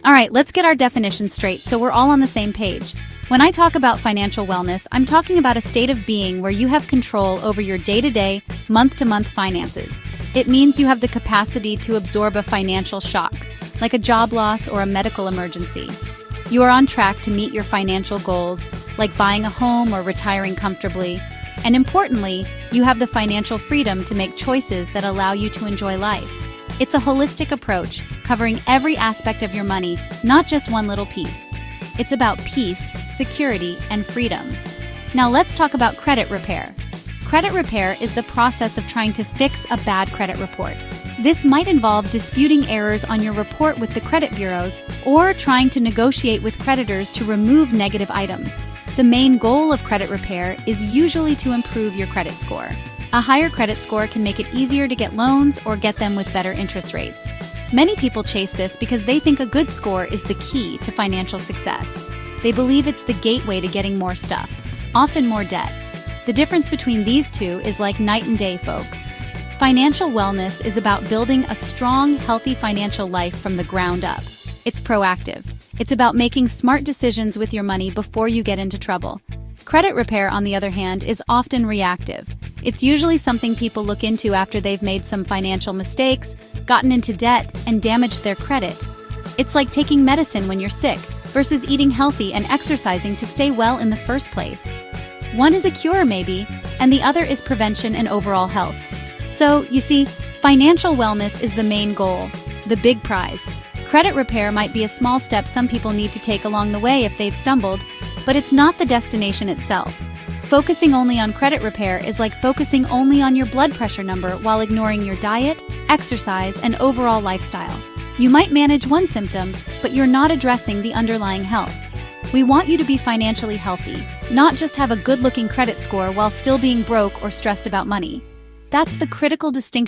All right, let's get our definition straight so we're all on the same page. When I talk about financial wellness, I'm talking about a state of being where you have control over your day-to-day, month-to-month finances. It means you have the capacity to absorb a financial shock, like a job loss or a medical emergency. You are on track to meet your financial goals, like buying a home or retiring comfortably. And importantly, you have the financial freedom to make choices that allow you to enjoy life. It's a holistic approach, covering every aspect of your money, not just one little piece. It's about peace, security, and freedom. Now let's talk about credit repair. Credit repair is the process of trying to fix a bad credit report. This might involve disputing errors on your report with the credit bureaus or trying to negotiate with creditors to remove negative items. The main goal of credit repair is usually to improve your credit score. A higher credit score can make it easier to get loans or get them with better interest rates. Many people chase this because they think a good score is the key to financial success. They believe it's the gateway to getting more stuff, often more debt. The difference between these two is like night and day, folks. Financial wellness is about building a strong, healthy financial life from the ground up. It's proactive. It's about making smart decisions with your money before you get into trouble. Credit repair, on the other hand, is often reactive. It's usually something people look into after they've made some financial mistakes, gotten into debt, and damaged their credit. It's like taking medicine when you're sick versus eating healthy and exercising to stay well in the first place. One is a cure, maybe, and the other is prevention and overall health. So, you see, financial wellness is the main goal, the big prize. Credit repair might be a small step some people need to take along the way if they've stumbled, but it's not the destination itself. Focusing only on credit repair is like focusing only on your blood pressure number while ignoring your diet, exercise, and overall lifestyle. You might manage one symptom, but you're not addressing the underlying health. We want you to be financially healthy, not just have a good-looking credit score while still being broke or stressed about money. That's the critical distinction.